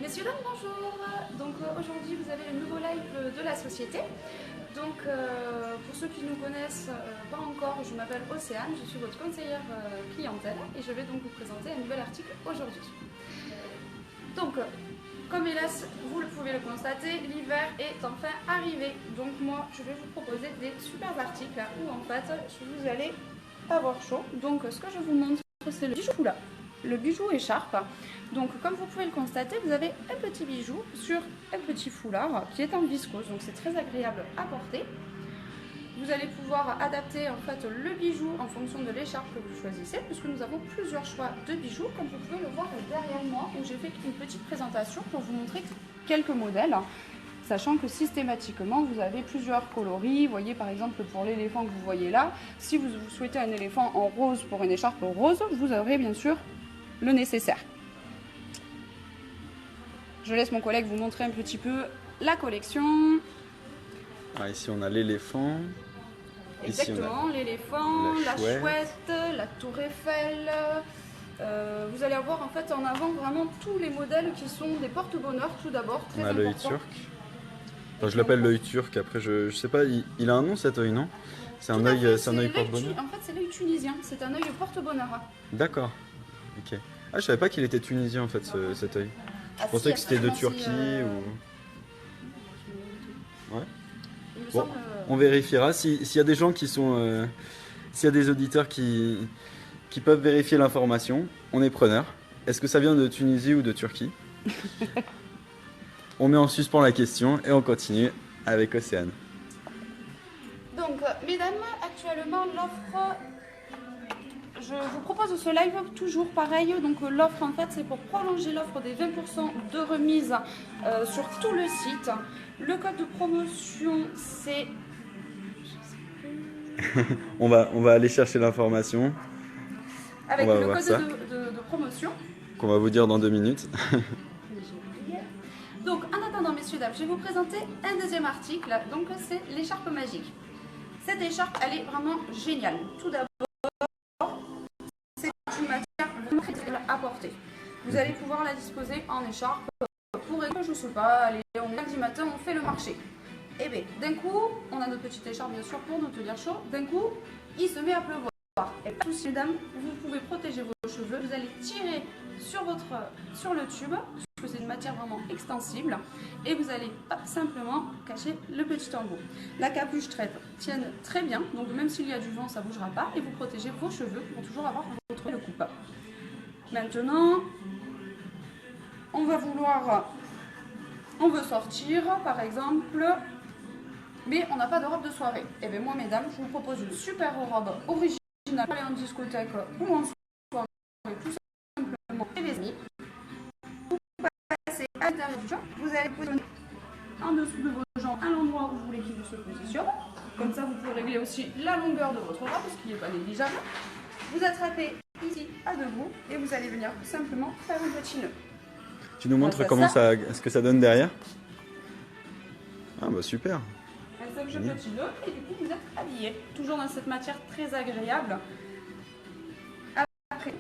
Messieurs, dames, bonjour. Donc aujourd'hui vous avez le nouveau live de la société. Donc pour ceux qui nous connaissent pas encore, je m'appelle Océane, je suis votre conseillère clientèle et je vais donc vous présenter un nouvel article aujourd'hui. Donc comme hélas vous le pouvez le constater, l'hiver est enfin arrivé. Donc moi je vais vous proposer des super articles où en fait vous allez avoir chaud. Donc ce que je vous montre c'est le bijou foulard. Le bijou écharpe. Donc comme vous pouvez le constater, vous avez un petit bijou sur un petit foulard qui est en viscose, donc c'est très agréable à porter. Vous allez pouvoir adapter en fait le bijou en fonction de l'écharpe que vous choisissez, puisque nous avons plusieurs choix de bijoux, comme vous pouvez le voir derrière moi, où j'ai fait une petite présentation pour vous montrer quelques modèles, sachant que systématiquement vous avez plusieurs coloris. Vous voyez par exemple pour l'éléphant que vous voyez là, si vous souhaitez un éléphant en rose pour une écharpe rose, vous aurez bien sûr le nécessaire. Je laisse mon collègue vous montrer un petit peu la collection. Ah, ici on a l'éléphant. Exactement, l'éléphant, la chouette, la tour Eiffel. Vous allez avoir en fait en avant vraiment tous les modèles qui sont des porte-bonheur tout d'abord. On a l'œil turc. Enfin, je l'appelle l'œil turc, après je sais pas, il a un nom cet œil, non? C'est un œil porte-bonheur. En fait c'est l'œil tunisien, c'est un œil porte-bonheur. D'accord, ok. Ah, je savais pas qu'il était tunisien en fait cet œil. Je pensais que c'était de Turquie ou... Ouais. Bon, on vérifiera. S'il y a des gens qui sont... s'il y a des auditeurs qui peuvent vérifier l'information, on est preneur. Est-ce que ça vient de Tunisie ou de Turquie? On met en suspens la question et on continue avec Océane. Donc, mesdames, actuellement l'offre... Je vous propose ce live toujours pareil, donc l'offre en fait c'est pour prolonger l'offre des 20% de remise sur tout le site. Le code de promotion c'est... on va aller chercher l'information. Avec le code de promotion. Qu'on va vous dire dans 2 minutes. Donc en attendant messieurs dames, je vais vous présenter un deuxième article, donc c'est l'écharpe magique. Cette écharpe elle est vraiment géniale. Tout d'abord, une matière vraiment très agréable à porter. Vous allez pouvoir la disposer en écharpe pour, je sais pas, allez, on est lundi matin, on fait le marché. Et bien, d'un coup, on a notre petite écharpe bien sûr pour nous tenir chaud, d'un coup, il se met à pleuvoir. Et pas de souci, mesdames, vous pouvez protéger vos cheveux, vous allez tirer sur le tube, puisque c'est une matière vraiment extensible, et vous allez simplement cacher le petit embout. La capuche tienne très bien, donc même s'il y a du vent, ça ne bougera pas, et vous protégez vos cheveux pour toujours avoir votre coupe. Maintenant, on veut sortir, par exemple, mais on n'a pas de robe de soirée. Et bien moi, mesdames, je vous propose une super robe originale, aller en discothèque ou en soirée, tout simplement, et les amis. Vous passez à l'intérieur du shop, vous allez positionner en dessous de vos jambes à l'endroit où vous voulez qu'il se positionne. Comme ça, vous pouvez régler aussi la longueur de votre robe, parce qu'il n'est pas négligeable. Vous attrapez ici à debout et vous allez venir simplement faire un petit nœud. Tu nous montres comment ce que ça donne derrière? Ah bah super. Un simple petit nœud et du coup vous êtes habillé. Toujours dans cette matière très agréable. Après,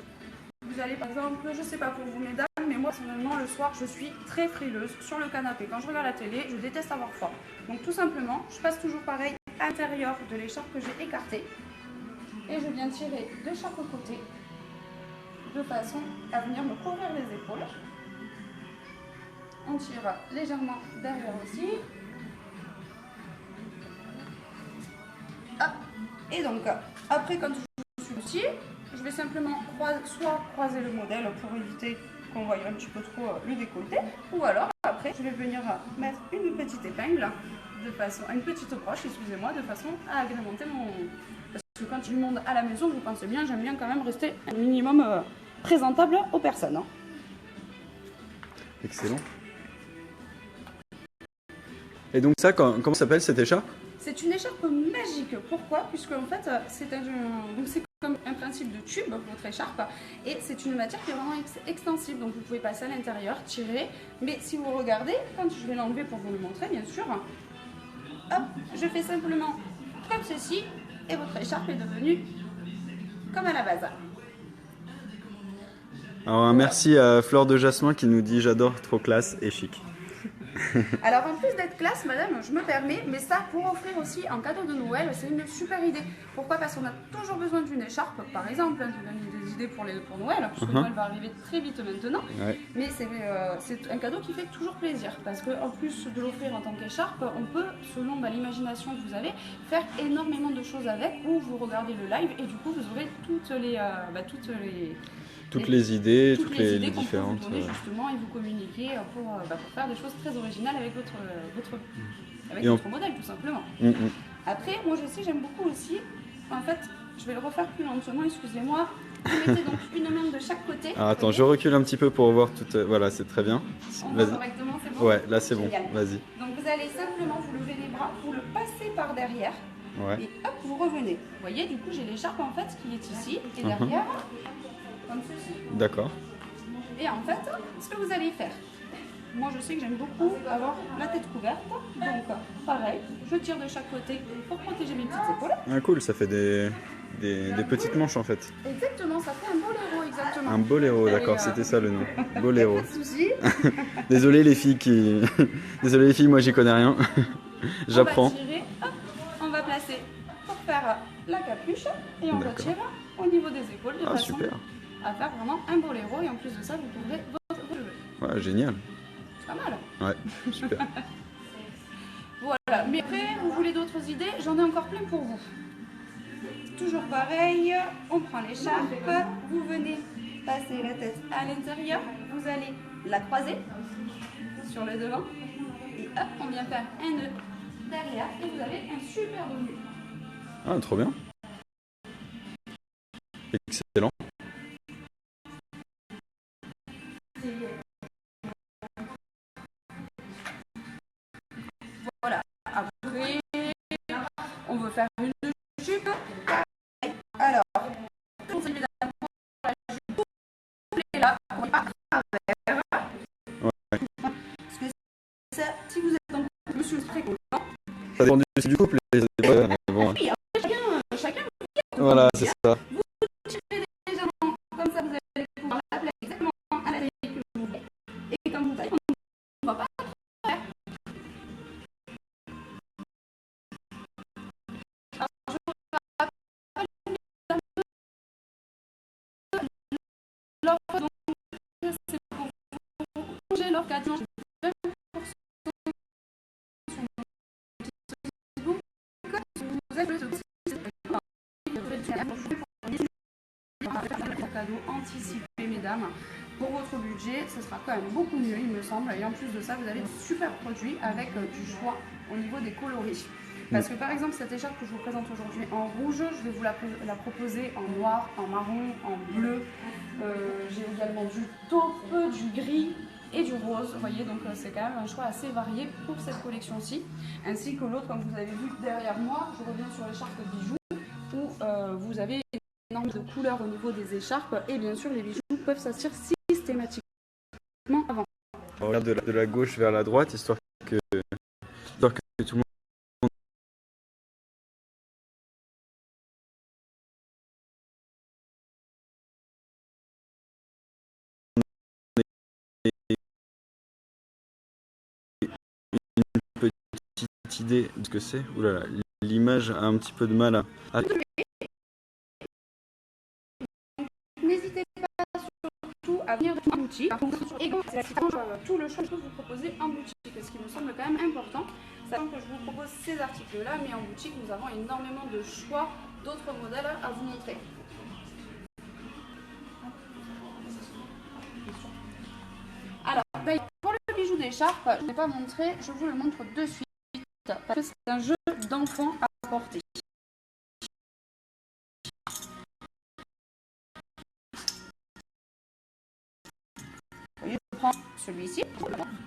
vous allez par exemple, je sais pas pour vous mesdames, mais moi personnellement le soir je suis très frileuse sur le canapé. Quand je regarde la télé, je déteste avoir froid. Donc tout simplement, je passe toujours pareil à l'intérieur de l'écharpe que j'ai écartée. Et je viens tirer de chaque côté de façon à venir me couvrir les épaules. On tire légèrement derrière aussi. Hop. Et donc, après quand je suis aussi, je vais simplement soit croiser le modèle pour éviter qu'on voie un petit peu trop le décolleté, ou alors après je vais venir mettre une petite épingle, une petite broche, excusez-moi, de façon à agrémenter mon... Parce que quand il y a du monde à la maison, vous pensez bien, j'aime bien quand même rester un minimum présentable aux personnes. Hein. Excellent. Et donc ça, comment s'appelle cette écharpe? C'est une écharpe magique. Pourquoi? Puisque en fait, c'est comme un principe de tube, votre écharpe, et c'est une matière qui est vraiment extensible. Donc vous pouvez passer à l'intérieur, tirer, mais si vous regardez, quand je vais l'enlever pour vous le montrer, bien sûr, hop, je fais simplement comme ceci, et votre écharpe est devenue comme à la base. Alors un merci à Fleur de Jasmin qui nous dit j'adore, trop classe et chic. Alors en plus d'être classe, madame, je me permets, mais ça pour offrir aussi en cadeau de Noël, c'est une super idée. Pourquoi? Parce qu'on a toujours besoin d'une écharpe, par exemple, hein, je donne des idées pour Noël, puisque Noël va arriver très vite maintenant. Ouais. Mais c'est un cadeau qui fait toujours plaisir, parce qu'en plus de l'offrir en tant qu'écharpe, on peut, selon l'imagination que vous avez, faire énormément de choses avec, ou vous regardez le live et du coup vous aurez toutes les idées, toutes les différentes. Vous donner, justement, et vous communiquer pour faire des choses très originales avec votre modèle, tout simplement. Après, moi je sais, j'aime beaucoup aussi, en fait, je vais le refaire plus lentement, excusez-moi. Vous mettez donc une main de chaque côté. Alors attends, je recule un petit peu pour voir tout. Voilà, c'est très bien. On voit correctement, c'est bon? Ouais, là c'est bon, vas-y. Donc vous allez simplement vous lever les bras, vous le passez par derrière. Ouais. Et hop, vous revenez. Vous voyez, du coup, j'ai l'écharpe en fait qui est ici et derrière, comme ceci. D'accord. Et en fait, ce que vous allez faire, moi je sais que j'aime beaucoup avoir la tête couverte. Donc, pareil, je tire de chaque côté pour protéger mes petites épaules. Ah, cool, ça fait des petites manches en fait. Exactement, ça fait un boléro, exactement. Un boléro, d'accord, c'était ça le nom. Boléro. Pas de soucis. Désolé les filles Désolé les filles, moi j'y connais rien. J'apprends. On va tirer, hop, on va placer pour faire la capuche et on retire au niveau des épaules de façon à faire vraiment un boléro et en plus de ça vous couvrez votre cheveux. Ouais, génial. C'est pas mal. Ouais, super. Voilà, mais après vous voulez d'autres idées, j'en ai encore plein pour vous. Toujours pareil, on prend l'écharpe, vous venez passer la tête à l'intérieur, vous allez la croiser sur le devant et hop, on vient faire un nœud derrière et vous avez un super beau nœud. Ah, trop bien. Excellent. Voilà, après, on veut faire une jupe. Alors, on s'est mis la jupe, est là, on va à travers. Ouais. Parce que ça, si vous êtes en couple, monsieur est très content. Ça dépend du couple, bon. Oui, chacun. Voilà, c'est ça. Vous tirez légèrement, comme ça vous allez pouvoir la placer exactement à la taille que vous voulez. Et comme vous taillez, on ne va pas faire. Alors, je vous rappelle l'offre, donc c'est pour vous congé l'offre 4 ans. 20% sur mon Facebook. Vous êtes aussi cadeau anticipé, mesdames. Pour votre budget, ce sera quand même beaucoup mieux, il me semble. Et en plus de ça, vous avez de super produits avec du choix au niveau des coloris. Parce que par exemple, cette écharpe que je vous présente aujourd'hui en rouge, je vais vous la proposer en noir, en marron, en bleu. J'ai également du taupe, du gris et du rose. Vous voyez, donc c'est quand même un choix assez varié pour cette collection-ci. Ainsi que l'autre, comme vous avez vu derrière moi, je reviens sur l'écharpe bijoux, où vous avez énormément de couleurs au niveau des écharpes et bien sûr les bijoux peuvent s'assir systématiquement avant. On regarde de la gauche vers la droite histoire que tout le monde ait une petite idée de ce que c'est. Ouh là là, l'image a un petit peu de mal à... N'hésitez pas surtout à venir en boutique et tout le choix que vous proposez en boutique, ce qui me semble quand même important, sachant que je vous propose ces articles-là, mais en boutique nous avons énormément de choix d'autres modèles à vous montrer. Alors, pour le bijou d'écharpe, je ne l'ai pas montré, je vous le montre de suite, parce que c'est un jeu d'enfant à porter. Je prends celui-ci.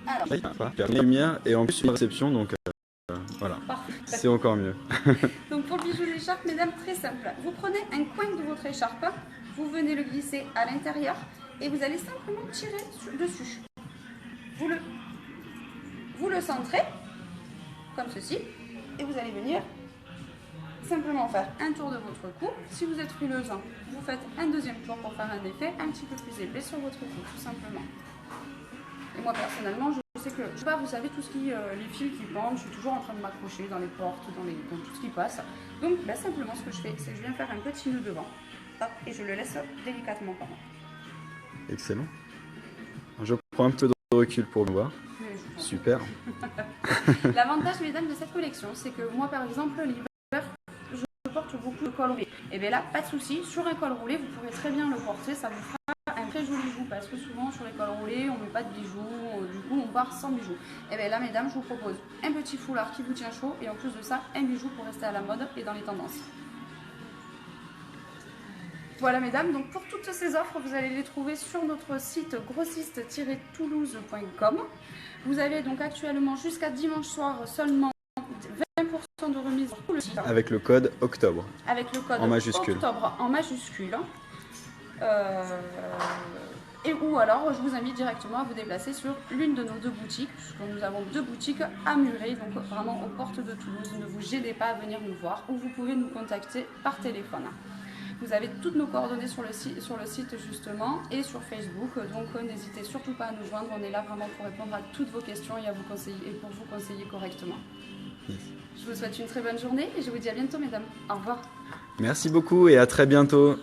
Alors, la lumière et en plus une réception, donc voilà, c'est encore mieux. Donc pour le bijou d'écharpe, mesdames, très simple. Vous prenez un coin de votre écharpe, vous venez le glisser à l'intérieur et vous allez simplement tirer dessus. Vous le centrez, comme ceci, et vous allez venir simplement faire un tour de votre cou. Si vous êtes frileuse, vous faites un deuxième tour pour faire un effet un petit peu plus épais sur votre cou, tout simplement. Et moi personnellement, je sais que, je sais pas, vous savez, tout ce qui, les fils qui pendent, je suis toujours en train de m'accrocher dans les portes, dans tout ce qui passe. Donc bah, simplement ce que je fais, c'est que je viens faire un petit nœud devant, hop, et je le laisse délicatement pendant. Excellent. Je prends un peu de recul pour me voir. Super. L'avantage, mesdames, de cette collection, c'est que moi, par exemple, l'hiver, je porte beaucoup de col roulé. Et bien là, pas de souci, sur un col roulé, vous pourrez très bien le porter, ça vous fera un très joli joug, parce que souvent, sur les cols roulés, on ne met pas de bijoux, du coup, on part sans bijoux. Et bien là, mesdames, je vous propose un petit foulard qui vous tient chaud, et en plus de ça, un bijou pour rester à la mode et dans les tendances. Voilà mesdames, donc pour toutes ces offres, vous allez les trouver sur notre site grossiste-toulouse.com. Vous avez donc actuellement jusqu'à dimanche soir seulement 20% de remise sur tout le site. Avec le code octobre. Avec le code en majuscule. octobre en majuscule. Et ou alors, je vous invite directement à vous déplacer sur l'une de nos deux boutiques, puisque nous avons deux boutiques à Muret, donc vraiment aux portes de Toulouse. Ne vous gênez pas à venir nous voir, ou vous pouvez nous contacter par téléphone. Vous avez toutes nos coordonnées sur le site justement et sur Facebook, donc n'hésitez surtout pas à nous joindre, on est là vraiment pour répondre à toutes vos questions et, pour vous conseiller correctement. Yes. Je vous souhaite une très bonne journée et je vous dis à bientôt mesdames. Au revoir. Merci beaucoup et à très bientôt.